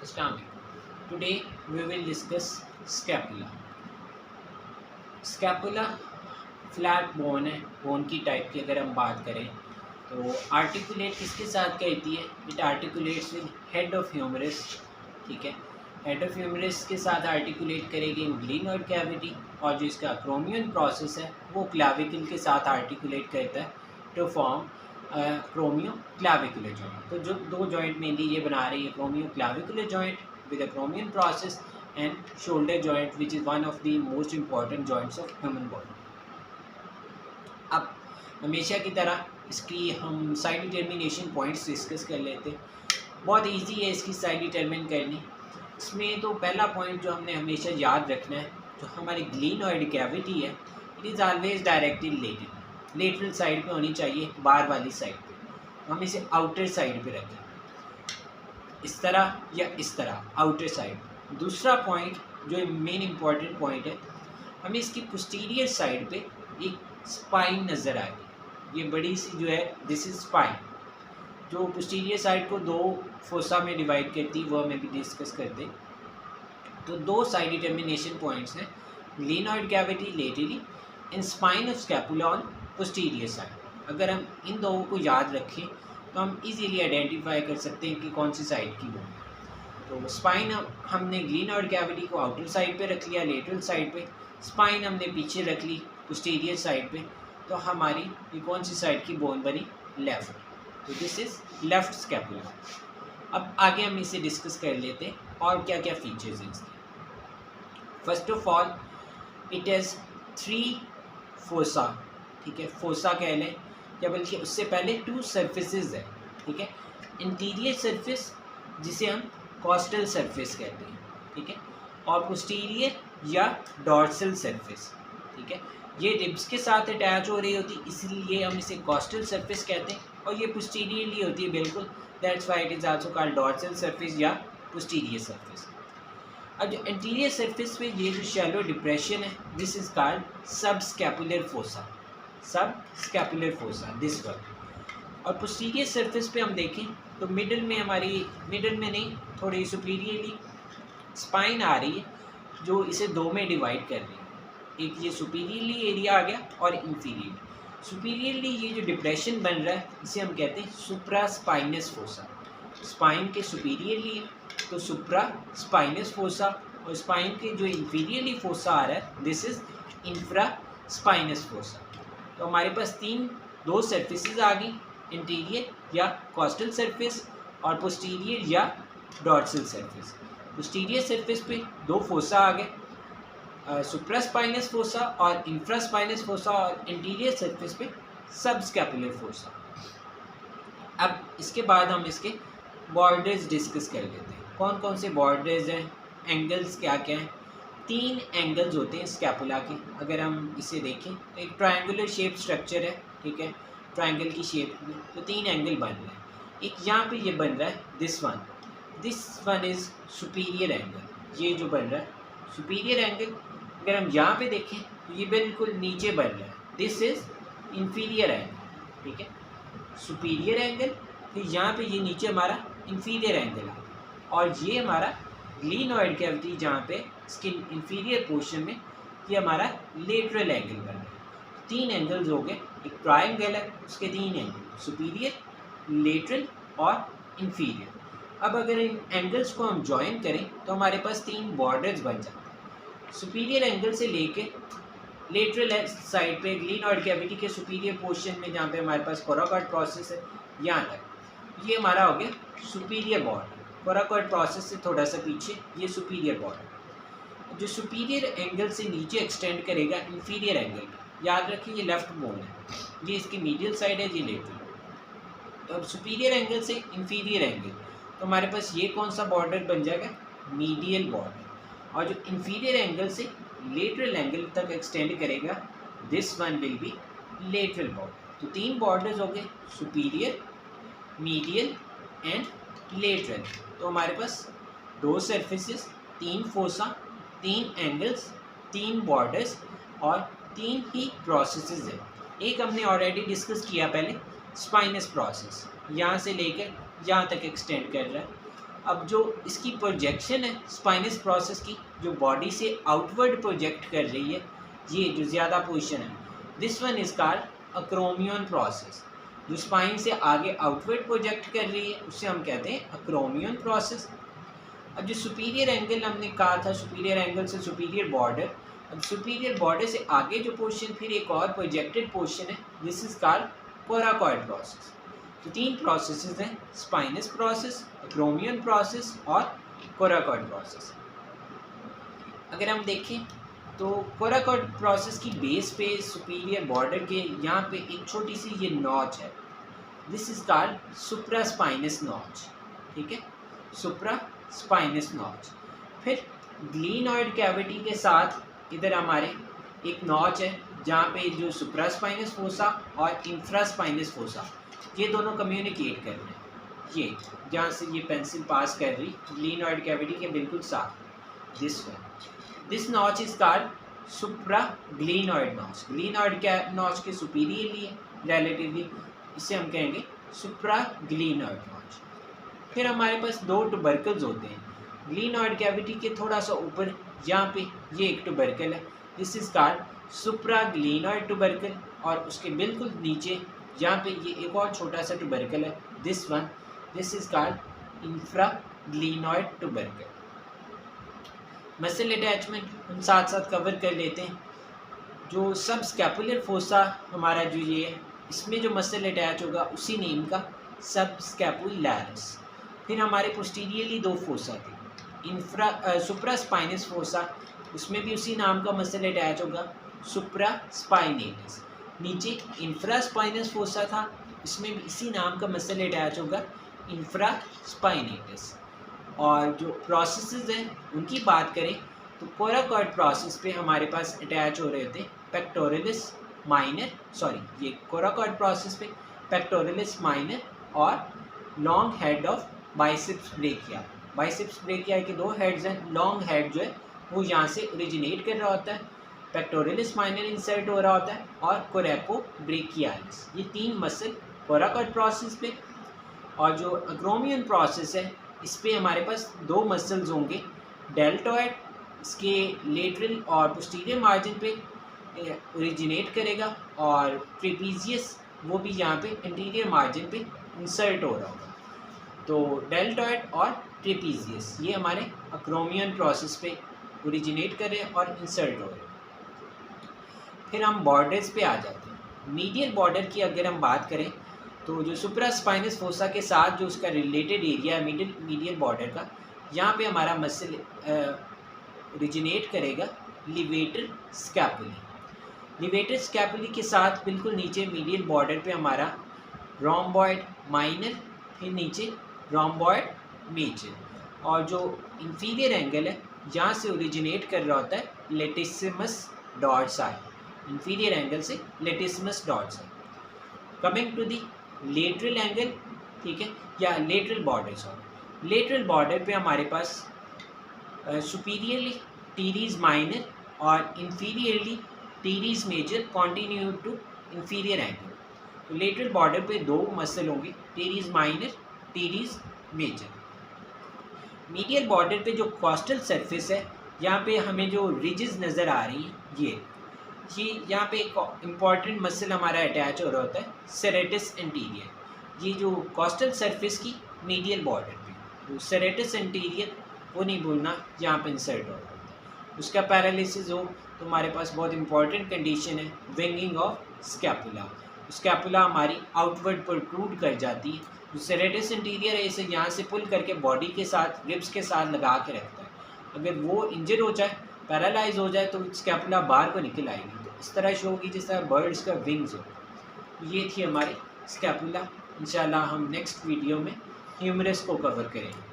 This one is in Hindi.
Islamic. Today we will discuss scapula. Scapula flat bone है. बोन की टाइप की अगर हम बात करें तो आर्टिकुलेट किसके साथ कहती है? It articulates with head of humerus. ठीक है, हेड ऑफ ह्यूमरस के साथ आर्टिकुलेट करेगी इन ग्लिनोइड कैविटी, और जो इसका क्रोमियन प्रोसेस है वो क्लाविकल के साथ आर्टिकुलेट करता है to form acromio clavicular joint. तो जो दो जॉइंट मेनली ये बना रही है, acromio clavicular joint with a acromion process and shoulder joint which is one of the most important joints of human body. अब हमेशा की तरह इसकी हम साइड डिटर्मिनेशन पॉइंट्स डिस्कस कर लेते हैं. बहुत इजी है इसकी साइड डिटर्मिन करनी. इसमें तो पहला पॉइंट जो हमने हमेशा याद रखना है, जो हमारी ग्लिनोइड कैविटी है, it is always directly lateral side पे होनी चाहिए, बाहर वाली साइड पे. तो हम इसे आउटर साइड पे रखें, इस तरह या इस तरह, आउटर साइड. दूसरा पॉइंट जो मेन इंपॉर्टेंट पॉइंट है, हमें इसकी पोस्टीरियर साइड पे एक स्पाइन नज़र आएगी. ये बड़ी सी जो है, दिस इज स्पाइन, जो पोस्टीरियर साइड को दो फोसा में डिवाइड करती है, वो हमें भी डिस्कस करते. तो दो साइड डिटर्मिनेशन पॉइंट्स हैं, glenoid cavity laterally and spine of scapula on posterior side. अगर हम इन दो को याद रखें तो हम इजीली आइडेंटिफाई कर सकते हैं कि कौन सी साइड की वो. तो स्पाइन हमने ग्लिनोइड कैविटी को आउटर साइड पे रख लिया, लेटरल साइड पे. स्पाइन हमने पीछे रख ली पोस्टीरियर साइड पे. तो हमारी ये कौन सी साइड की बोन बनी? लेफ्ट. तो दिस इज लेफ्ट स्कैपुला. अब आगे हम इसे डिस्कस कर लेते हैं और क्या क्या फीचर्स हैं इसके. First of all it has 3 fossa. ठीक है, फोसा कह लें या बल्कि उससे पहले 2 सर्फेसिस है. ठीक है, इंटीरियर सरफेस जिसे हम कॉस्टल सरफेस कहते हैं. ठीक है, और पोस्टीरियर या डॉर्सल सरफेस. ठीक है, ये रिब्स के साथ अटैच हो रही होती, इसलिए हम इसे कॉस्टल सरफेस कहते हैं, और ये पोस्टीरियरली होती है बिल्कुल. That's why it is also called dorsal surface या पोस्टीरियर सरफेस. अब जो इंटीरियर सरफेस पे ये जो शैलो डिप्रेशन है, दिस इज कॉल्ड सब स्कैपुलर फोसा. सब स्कैपुलर फोसा, दिस वन. और पोस्टीरियर सरफेस पे हम देखें तो मिडल में हमारी, मिडल में नहीं, थोड़ी सुपीरियरली स्पाइन आ रही है जो इसे दो में डिवाइड कर रही है. एक ये सुपीरियरली एरिया आ गया और इंफीरियर. सुपीरियरली ये जो डिप्रेशन बन रहा है इसे हम कहते हैं सुप्रा स्पाइनस फोसा. स्पाइन के सुपीरियरली है तो सुप्रा स्पाइनस फोसा, और स्पाइन के जो इंफीरियरली फोसा आ रहा है this is infra spinous fossa. तो हमारे पास दो सरफेसेस आ गई, इंटीरियर या कॉस्टल सरफेस और पोस्टीरियर या डॉर्सल सरफेस. पोस्टीरियर सरफेस पे 2 फोसा आ गए, सुप्रास्पाइनस फोसा और इंफ्रास्पाइनस फोसा, और इंटीरियर सरफेस पे सब स्कैपुलर फोसा. अब इसके बाद हम इसके बॉर्डर्स डिस्कस कर लेते हैं. कौन कौन से बॉर्डर्स हैं, एंगल्स क्या क्या हैं. 3 एंगल्स होते हैं स्कैपुला के. अगर हम इसे देखें तो एक ट्रायंगुलर शेप स्ट्रक्चर है. ठीक है, ट्रायंगल की शेप में तो 3 एंगल बन रहे हैं. एक यहाँ पे ये बन रहा है, this one is superior angle. ये जो बन रहा है सुपीरियर एंगल. अगर हम यहाँ पे देखें तो ये बिल्कुल नीचे बन रहा है, दिस इज़ इंफीरियर एंगल. ठीक है, सुपीरियर एंगल, फिर यहाँ पे ये नीचे हमारा इंफीरियर एंगल है, और ये हमारा ग्लिनोइड कैविटी जहाँ पे स्किन इंफीरियर पोर्शन में ये हमारा लेटरल एंगल बन रहा है. 3 एंगल्स हो गए. एक ट्रायंगल है, उसके 3 एंगल, सुपीरियर, लेटरल और इंफीरियर. अब अगर इन एंगल्स को हम ज्वाइन करें तो हमारे पास 3 बॉर्डर्स बन जाते हैं. सुपीरियर एंगल से लेके लेटरल साइड पे ग्लिनोइड कैविटी के सुपीरियर पोर्शन में जहाँ पे हमारे पास कोराकॉइड प्रोसेस है, यहाँ तक ये हमारा हो गया सुपीरियर बॉर्डर. कोराकॉइड प्रोसेस से थोड़ा सा पीछे ये सुपीरियर बॉर्डर. जो सुपीरियर एंगल से नीचे एक्सटेंड करेगा इंफीरियर एंगल, याद रखिए ये लेफ्ट बोन है, ये इसकी मीडियल साइड है, ये लेटरल. तो अब सुपीरियर एंगल से इंफीरियर एंगल, तो हमारे पास ये कौन सा बॉर्डर बन जाएगा? Medial border. और जो इंफीरियर एंगल से लेटरल एंगल तक एक्सटेंड करेगा, this one will be lateral border. तो 3 बॉर्डर्स हो गए, सुपीरियर, मीडियल एंड लेटरल. तो हमारे पास 2 सरफेसेस, 3 फोसा, 3 एंगल्स, 3 बॉर्डर्स और 3 ही प्रोसेसेस है. एक हमने ऑलरेडी डिस्कस किया पहले, स्पाइनस प्रोसेस, यहाँ से लेकर यहाँ तक एक्सटेंड कर रहा है. अब जो इसकी प्रोजेक्शन है स्पाइनस प्रोसेस की, जो बॉडी से आउटवर्ड प्रोजेक्ट कर रही है, ये जो ज़्यादा पोजीशन है, this one is called acromion process. जो स्पाइन से आगे आउटवर्ड प्रोजेक्ट कर रही है उससे हम कहते हैं अक्रोमियन प्रोसेस। अब जो सुपीरियर एंगल हमने कहा था, सुपीरियर एंगल से सुपीरियर बॉर्डर, अब सुपीरियर बॉर्डर से आगे जो पोर्शन फिर एक और प्रोजेक्टेड पोर्शन है, this is called coracoid process. तो 3 प्रोसेसेस हैं, स्पाइनस प्रोसेस, अक्रोमियन प्रोसेस और कोराकॉइड प्रोसेस। अगर हम देखें तो कोराकॉइड प्रोसेस की बेस पे सुपीरियर बॉर्डर के यहाँ पे एक छोटी सी ये नॉच है, दिस इज कॉल्ड सुप्रास्पाइनस नॉच। ठीक है, सुप्रास्पाइनस नॉच। फिर ग्लीनॉइड कैविटी के साथ इधर हमारे एक नॉच है जहाँ पे जो सुप्रास्पाइनस फोसा और इंफ्रास्पाइनस फोसा ये दोनों कम्युनिकेट कर रहे हैं। ये जहाँ से ये पेंसिल पास कर रही ग्लीनॉइड कैविटी के बिल्कुल साथ, this notch is called supra glenoid notch. Glenoid notch के सुपीरियरली है रिलेटिवली, इसे हम कहेंगे सुप्रा ग्लीनॉइड नॉच। फिर हमारे पास 2 ट्यूबरकल्स होते हैं ग्लीनॉइड कैविटी के थोड़ा सा ऊपर, यहाँ पे ये एक ट्यूबरकल है, this is called supra glenoid tubercle, और उसके बिल्कुल नीचे यहाँ पे ये एक और छोटा सा ट्यूबरकल है, this is called infra glenoid tubercle. Muscle attachment हम साथ साथ कवर कर लेते हैं। जो सब स्कैपुलर फोसा हमारा जो ये है, इसमें जो मसल अटैच होगा उसी नेम का सब स्कैपुलैरिस। फिर हमारे पोस्टीरियरली 2 फोसा थे, सुप्रास्पाइनस फोसा, उसमें भी उसी नाम का मसल अटैच होगा सुप्रास्पाइनेटस। नीचे इंफ्रास्पाइनस फोसा था, इसमें भी इसी नाम का मसल अटैच होगा इंफ्रास्पाइनेटस। और जो प्रोसेसेस हैं उनकी बात करें तो कोराकॉइड प्रोसेस पे हमारे पास अटैच हो रहे थे पेक्टोरलिस माइनर, ये कोराकॉइड प्रोसेस पे पेक्टोरलिस माइनर और long head of biceps brachia. Biceps brachia के 2 हेड्स हैं, लॉन्ग हेड जो है वो यहाँ से ओरिजिनेट कर रहा होता है, पेक्टोरलिस माइनर इंसर्ट हो रहा होता है, और कोरेको ब्रेकियालिस, ये 3 मसल कोराकॉइड प्रोसेस पे। और जो अक्रोमियन प्रोसेस है इस पे हमारे पास 2 मसल्स होंगे, डेल्टॉइड इसके लेटरल और पोस्टीरियर मार्जिन पे ओरिजिनेट करेगा, और ट्रेपीजियस वो भी यहाँ पे इंटीरियर मार्जिन पे इंसर्ट हो रहा होगा। तो डेल्टॉइड और ट्रेपीजियस ये हमारे अक्रोमियन प्रोसेस पे ओरिजिनेट कर रहे हैं और इंसर्ट हो रहे हैं। फिर हम बॉर्डर्स पे आ जाते हैं। मीडियल बॉर्डर की अगर हम बात करें तो जो सुप्रास्पाइनस फोसा के साथ जो उसका रिलेटेड एरिया है मीडियल बॉर्डर का, यहाँ पे हमारा मसल ओरिजिनेट करेगा लिवेटर स्कैपुली। लिवेटर स्कैपुली के साथ बिल्कुल नीचे मीडियल बॉर्डर पे हमारा रोम्बॉइड माइनर, फिर नीचे रोम्बॉइड मेजर, और जो इंफीरियर एंगल है यहाँ से ओरिजिनेट कर रहा होता है लेटिसिमस डॉर्साई, इंफीरियर एंगल से latissimus dorsi. Coming to the lateral angle, ठीक है, या लेटरल बॉर्डर, लेटरल बॉर्डर पे हमारे पास सुपीरियरली टीरीज माइनर और inferiorly teres major continue to inferior angle. तो लेटरल बॉर्डर पे 2 मसल होंगे, टीरीज माइनर, टीरीज मेजर। मीडियल बॉर्डर पे जो कॉस्टल सरफेस है, यहाँ पे हमें जो रिजेस नज़र आ रही हैं, ये यहाँ पे एक इम्पॉर्टेंट मसल हमारा अटैच हो रहा होता है सेरेटस एंटीरियर। ये जो कॉस्टल सरफेस की मीडियल बॉर्डर पे, तो सेरेटस एंटीरियर वो नहीं भूलना, यहाँ पे इंसर्ट हो रहा होता है। उसका पैरालिसिस हो तो हमारे पास बहुत इंपॉर्टेंट कंडीशन है विंगिंग ऑफ स्कैपुला। स्कैपुला हमारी आउटवर्ड प्रोट्रूड कर जाती है, जो सेरेटस एंटीरियर है इसे यहाँ से पुल करके बॉडी के साथ, रिब्स के साथ लगा के रखता है। अगर वो इंजर हो जाए, पैरालाइज हो जाए, तो स्कैपुला बाहर को निकल आएगी, तो इस तरह शो होगी जिस तरह बर्ड्स का विंग्स हो। ये थी हमारी स्कैपुला। इंशाल्लाह हम नेक्स्ट वीडियो में ह्यूमरस को कवर करेंगे।